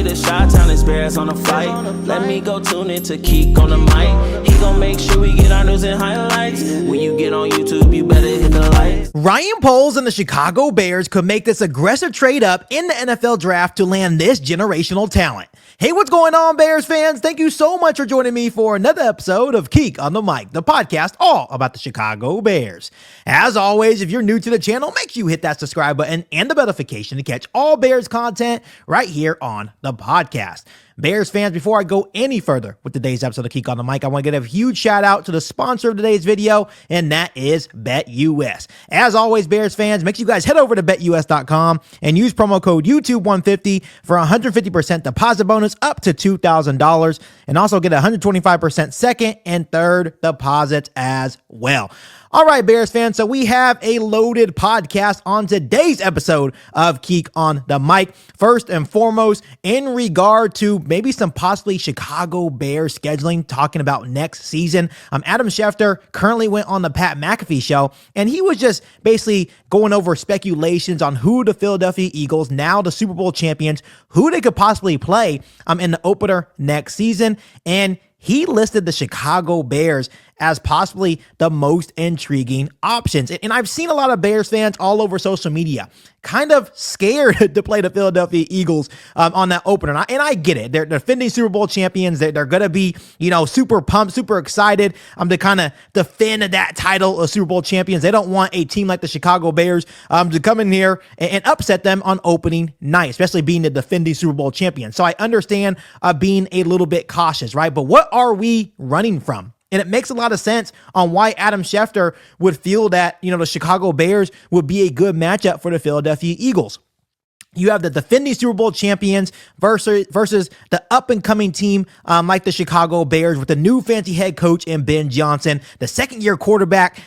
the Chi-Town experience on the flight. Let me go tune in to Keek on the mic. He gon' make sure we get our news and highlights. When you get on YouTube, you better hit the like. Ryan Poles and the Chicago Bears could make this aggressive trade up in the NFL draft to land this generational talent. Hey, what's going on, Bears fans? Thank you so much for joining me for another episode of Keek on the Mic, the podcast all about the Chicago Bears. As always, if you're new to the channel, make sure you hit that subscribe button and the notification to catch all Bears content right here on the podcast. Bears fans, before I go any further with today's episode of Keek on the Mic, I want to give a huge shout out to the sponsor of today's video, and that is BetUS. As always, Bears fans, make sure you guys head over to BetUS.com and use promo code YouTube150 for a 150% deposit bonus up to $2,000, and also get a 125% second and third deposits as well. All right, Bears fans, so we have a loaded podcast on today's episode of Keek on the Mic. First and foremost, in regard to maybe some possibly Chicago Bears scheduling, talking about next season. Adam Schefter currently went on the Pat McAfee show, and he was just basically going over speculations on who the Philadelphia Eagles, now the Super Bowl champions, who they could possibly play in the opener next season. And he listed the Chicago Bears as possibly the most intriguing options. And I've seen a lot of Bears fans all over social media kind of scared to play the Philadelphia Eagles on that opener. And I get it. They're defending Super Bowl champions. They're going to be, super pumped, super excited to kind of defend that title of Super Bowl champions. They don't want a team like the Chicago Bears to come in here and upset them on opening night, especially being the defending Super Bowl champion. So I understand being a little bit cautious, right? But what are we running from? And it makes a lot of sense on why Adam Schefter would feel that, the Chicago Bears would be a good matchup for the Philadelphia Eagles. You have the defending Super Bowl champions versus the up-and-coming team like the Chicago Bears with the new fancy head coach in Ben Johnson, the second-year quarterback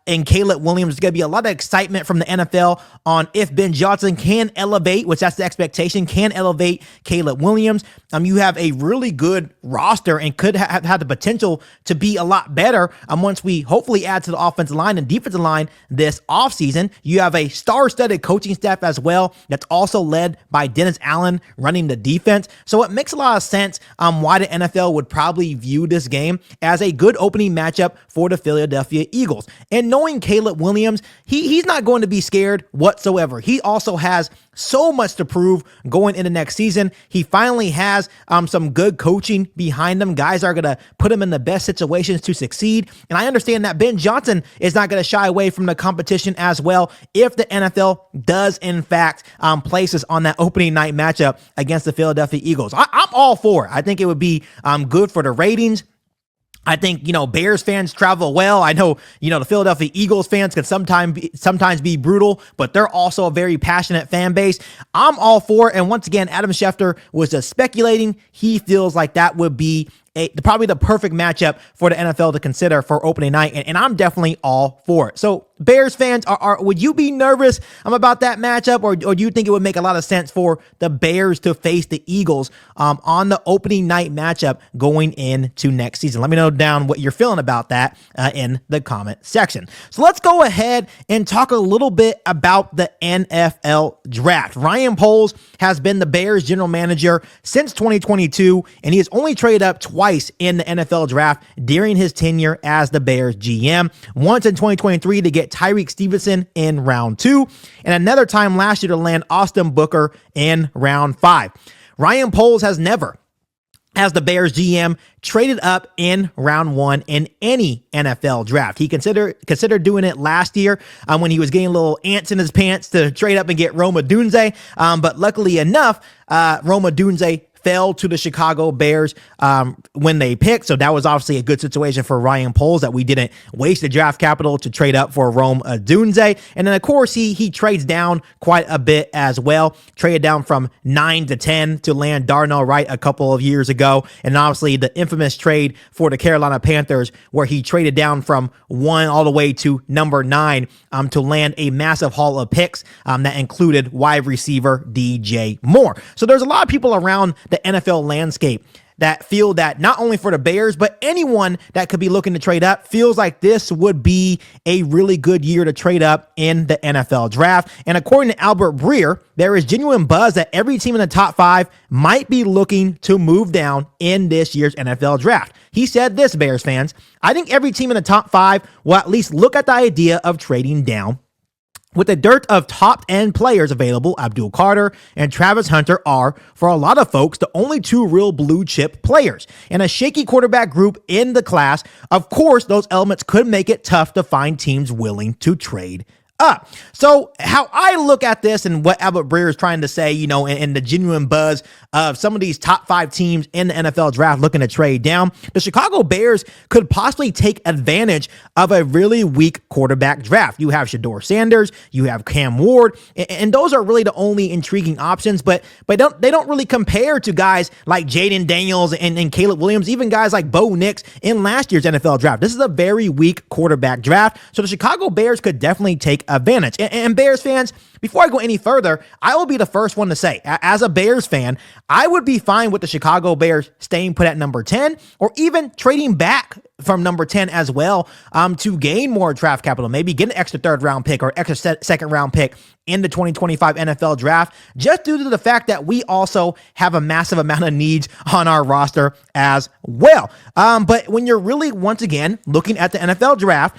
and Caleb Williams. There's going to be a lot of excitement from the NFL on if Ben Johnson can elevate, which that's the expectation, can elevate Caleb Williams. You have a really good roster and could have the potential to be a lot better once we hopefully add to the offensive line and defensive line this offseason. You have a star-studded coaching staff as well that's also led by Dennis Allen running the defense. So it makes a lot of sense why the NFL would probably view this game as a good opening matchup for the Philadelphia Eagles. And knowing Caleb Williams, he's not going to be scared whatsoever. He also has so much to prove going into next season. He finally has some good coaching behind him. Guys are going to put him in the best situations to succeed. And I understand that Ben Johnson is not going to shy away from the competition as well if the NFL does, in fact, place us on that opening night matchup against the Philadelphia Eagles. I'm all for it. I think it would be good for the ratings. I think, Bears fans travel well. I know, the Philadelphia Eagles fans can sometimes be brutal, but they're also a very passionate fan base. I'm all for it. And once again, Adam Schefter was just speculating. He feels like that would be probably the perfect matchup for the NFL to consider for opening night. And I'm definitely all for it. So Bears fans, would you be nervous about that matchup, or do you think it would make a lot of sense for the Bears to face the Eagles on the opening night matchup going into next season? Let me know down what you're feeling about that in the comment section. So let's go ahead and talk a little bit about the NFL draft. Ryan Poles has been the Bears general manager since 2022, and he has only traded up twice in the NFL draft during his tenure as the Bears GM. Once in 2023 to get Tyreek Stevenson in round 2, and another time last year to land Austin Booker in round 5. Ryan Poles has never, as the Bears GM, traded up in round 1 in any NFL draft. He considered doing it last year when he was getting a little ants in his pants to trade up and get Rome Odunze. But luckily enough, Rome Odunze fell to the Chicago Bears when they picked. So that was obviously a good situation for Ryan Poles, that we didn't waste the draft capital to trade up for Rome Odunze. And then, of course, he trades down quite a bit as well. Traded down from 9 to 10 to land Darnell Wright a couple of years ago. And obviously the infamous trade for the Carolina Panthers, where he traded down from 1 all the way to number 9 to land a massive haul of picks that included wide receiver DJ Moore. So there's a lot of people around the NFL landscape that feel that not only for the Bears, but anyone that could be looking to trade up feels like this would be a really good year to trade up in the NFL draft. And according to Albert Breer, there is genuine buzz that every team in the top 5 might be looking to move down in this year's NFL draft. He said this, Bears fans, I think every team in the top 5 will at least look at the idea of trading down. With the dearth of top-end players available, Abdul Carter and Travis Hunter are, for a lot of folks, the only 2 real blue-chip players. And a shaky quarterback group in the class, of course, those elements could make it tough to find teams willing to trade up. So how I look at this and what Albert Breer is trying to say, you know, and the genuine buzz of some of these top 5 teams in the NFL draft looking to trade down, the Chicago Bears could possibly take advantage of a really weak quarterback draft. You have Shedeur Sanders, you have Cam Ward, and those are really the only intriguing options, but they don't really compare to guys like Jaden Daniels and Caleb Williams, even guys like Bo Nix in last year's NFL draft. This is a very weak quarterback draft, so the Chicago Bears could definitely take advantage. And Bears fans, before I go any further, I will be the first one to say, as a Bears fan, I would be fine with the Chicago Bears staying put at number 10 or even trading back from number 10 as well to gain more draft capital, maybe get an extra 3rd round pick or extra 2nd round pick in the 2025 NFL draft, just due to the fact that we also have a massive amount of needs on our roster as well. But when you're really, once again, looking at the NFL draft,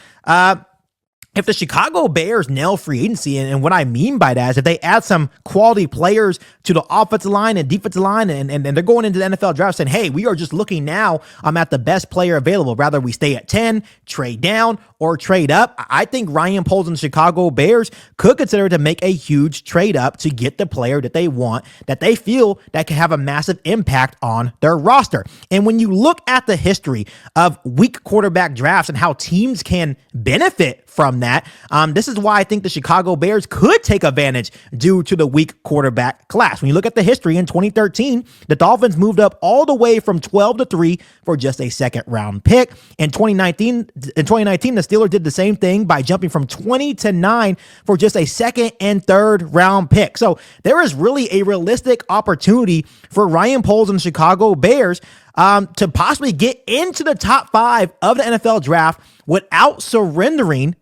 if the Chicago Bears nail free agency, and what I mean by that is if they add some quality players to the offensive line and defensive line, and they're going into the NFL draft saying, hey, we are just looking now at the best player available. Rather we stay at 10, trade down, or trade up. I think Ryan Poles and the Chicago Bears could consider to make a huge trade up to get the player that they want, that they feel that can have a massive impact on their roster. And when you look at the history of weak quarterback drafts and how teams can benefit from that, this is why I think the Chicago Bears could take advantage due to the weak quarterback class. When you look at the history in 2013, the Dolphins moved up all the way from 12-3 for just a 2nd round pick. In 2019, the Steelers did the same thing by jumping from 20-9 for just a 2nd and 3rd round pick. So there is really a realistic opportunity for Ryan Poles and the Chicago Bears to possibly get into the top 5 of the NFL draft without surrendering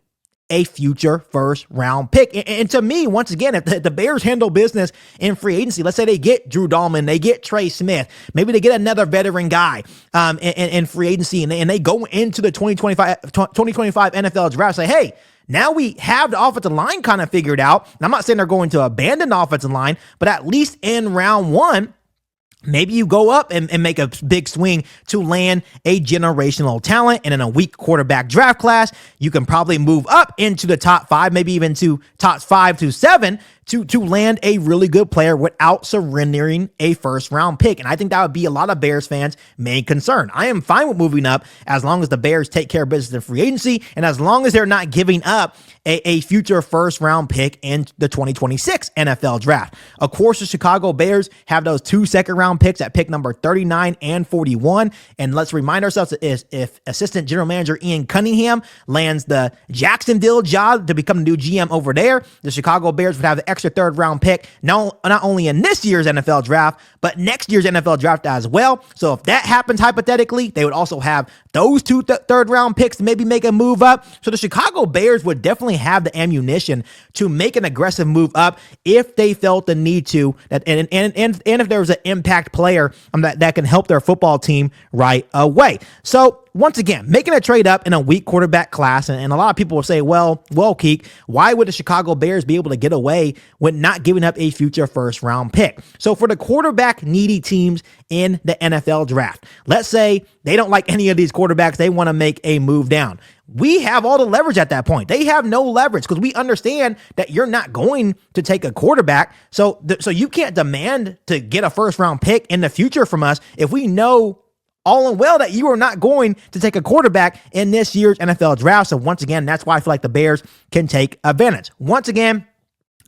a future 1st round pick. And to me, once again, if the Bears handle business in free agency, let's say they get Drew Dalman, they get Trey Smith, maybe they get another veteran guy in free agency, and they go into the 2025 NFL draft, say, hey, now we have the offensive line kind of figured out. And I'm not saying they're going to abandon the offensive line, but at least in round 1, maybe you go up and make a big swing to land a generational talent. And in a weak quarterback draft class, you can probably move up into the top 5, maybe even to top 5 to 7 to land a really good player without surrendering a 1st round pick. And I think that would be a lot of Bears fans' main concern. I am fine with moving up as long as the Bears take care of business in free agency and as long as they're not giving up a future 1st round pick in the 2026 NFL draft. Of course, the Chicago Bears have those 2 2nd round picks at pick number 39 and 41. And let's remind ourselves that if assistant general manager Ian Cunningham lands the Jacksonville job to become the new GM over there, the Chicago Bears would have the extra 3rd round pick, not only in this year's NFL draft, but next year's NFL draft as well. So if that happens hypothetically, they would also have those 2 3rd round picks to maybe make a move up. So the Chicago Bears would definitely have the ammunition to make an aggressive move up if they felt the need to, and if there was an impact player that can help their football team right away. So once again, making a trade up in a weak quarterback class, and a lot of people will say, well, Keek, why would the Chicago Bears be able to get away with not giving up a future 1st round pick? So for the quarterback needy teams in the NFL draft, let's say they don't like any of these quarterbacks, they want to make a move down. We have all the leverage at that point. They have no leverage because we understand that you're not going to take a quarterback. So you can't demand to get a 1st round pick in the future from us if we know all and well that you are not going to take a quarterback in this year's NFL draft. So once again, that's why I feel like the Bears can take advantage. Once again,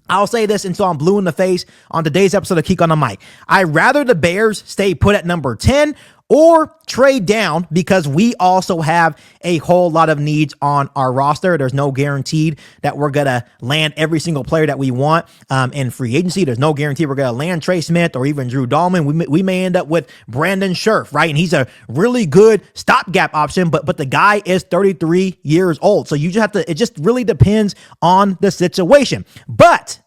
I'll say this until I'm blue in the face on today's episode of Keek on the Mic. I'd rather the Bears stay put at number 10 or trade down because we also have a whole lot of needs on our roster. There's no guaranteed that we're going to land every single player that we want in free agency. There's no guarantee we're going to land Trey Smith or even Drew Dahlman. We may end up with Brandon Scherff, right? And he's a really good stopgap option, but the guy is 33 years old. So you just have to, it just really depends on the situation. But,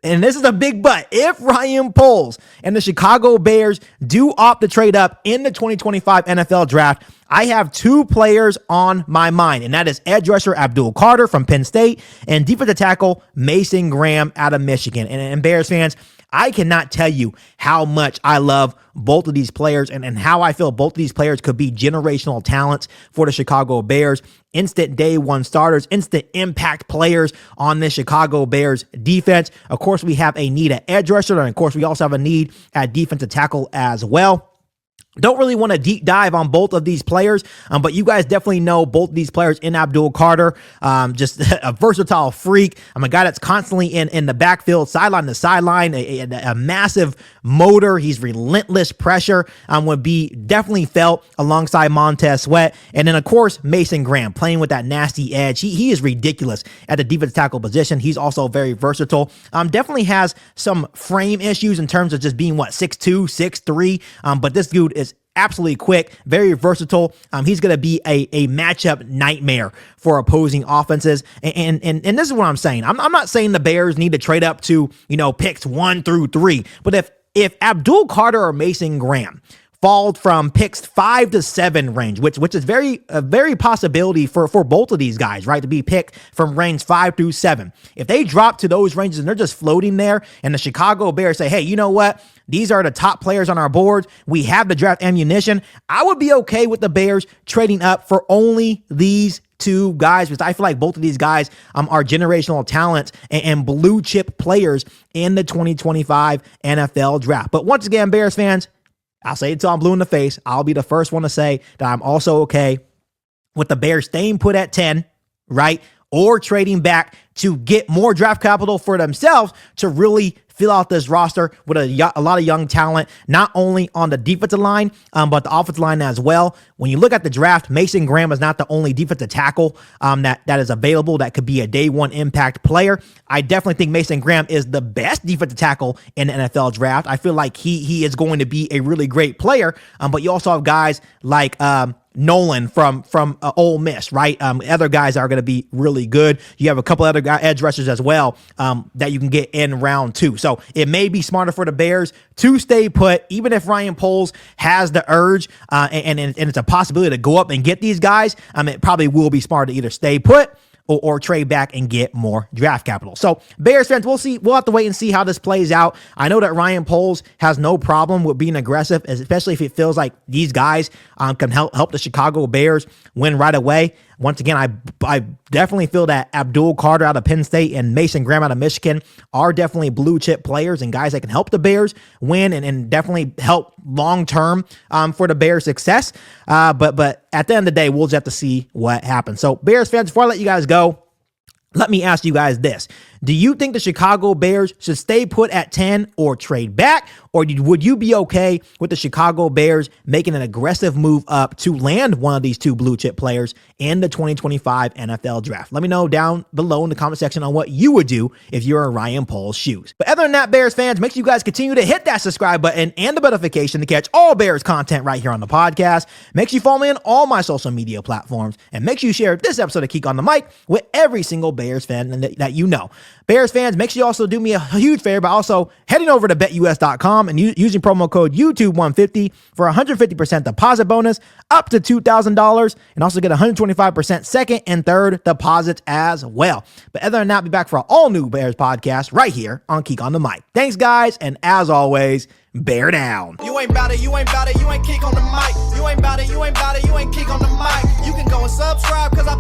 and this is a big but, if Ryan Poles and the Chicago Bears do opt to trade up in the 2025 NFL draft, I have two players on my mind, and that is edge rusher Abdul Carter from Penn State and defensive tackle Mason Graham out of Michigan. And Bears fans, I cannot tell you how much I love both of these players and how I feel both of these players could be generational talents for the Chicago Bears. Instant day one starters, instant impact players on this Chicago Bears defense. Of course, we have a need at edge rusher, and of course, we also have a need at defensive tackle as well. Don't really want to deep dive on both of these players, but you guys definitely know both of these players in Abdul Carter. Just a versatile freak. I'm a guy that's constantly in the backfield, sideline to sideline, a massive motor. He's relentless pressure. Would be definitely felt alongside Montez Sweat. And then, of course, Mason Graham playing with that nasty edge. He is ridiculous at the defensive tackle position. He's also very versatile. Definitely has some frame issues in terms of just being, 6'2", 6'3", but this dude is absolutely quick, very versatile. He's going to be a matchup nightmare for opposing offenses. And this is what I'm saying. I'm not saying the Bears need to trade up to, picks 1 through 3. But if Abdul Carter or Mason Graham fall from picks 5 to 7 range, which is a very possibility for both of these guys, right? To be picked from range 5 through 7. If they drop to those ranges and they're just floating there, and the Chicago Bears say, hey, you know what? These are the top players on our board. We have the draft ammunition. I would be okay with the Bears trading up for only these two guys, because I feel like both of these guys are generational talents and blue chip players in the 2025 NFL draft. But once again, Bears fans, I'll say it till I'm blue in the face. I'll be the first one to say that I'm also okay with the Bears staying put at 10, right? Or trading back to get more draft capital for themselves to really fill out this roster with a lot of young talent, not only on the defensive line, but the offensive line as well. When you look at the draft, Mason Graham is not the only defensive tackle that is available that could be a day one impact player. I definitely think Mason Graham is the best defensive tackle in the NFL draft. I feel like he is going to be a really great player, but you also have guys like Nolan from Ole Miss, right? Other guys are going to be really good. You have a couple other edge rushers as well that you can get in round 2. So it may be smarter for the Bears to stay put, even if Ryan Poles has the urge and it's a possibility to go up and get these guys. It probably will be smart to either stay put or trade back and get more draft capital. So Bears fans, we'll see. We'll have to wait and see how this plays out. I know that Ryan Poles has no problem with being aggressive, especially if it feels like these guys can help the Chicago Bears win right away. Once again, I definitely feel that Abdul Carter out of Penn State and Mason Graham out of Michigan are definitely blue chip players and guys that can help the Bears win and definitely help long-term for the Bears' success. But at the end of the day, we'll just have to see what happens. So Bears fans, before I let you guys go, let me ask you guys this. Do you think the Chicago Bears should stay put at 10 or trade back? Or would you be okay with the Chicago Bears making an aggressive move up to land one of these two blue chip players in the 2025 NFL draft? Let me know down below in the comment section on what you would do if you're in Ryan Poles' shoes. But other than that, Bears fans, make sure you guys continue to hit that subscribe button and the notification to catch all Bears content right here on the podcast. Make sure you follow me on all my social media platforms, and make sure you share this episode of Keek on the Mic with every single Bears fan that you know. Bears fans, make sure you also do me a huge favor by also heading over to betus.com and using promo code YouTube150 for a 150% deposit bonus up to $2,000, and also get 125% second and third deposits as well. But other than that, I'll be back for an all new Bears podcast right here on Keek on the Mic. Thanks, guys, and as always, bear down. You ain't bout it, you ain't bout it, you ain't Keek on the Mic. You ain't bout it, you ain't bout it, you ain't Keek on the Mic. You can go and subscribe, cause I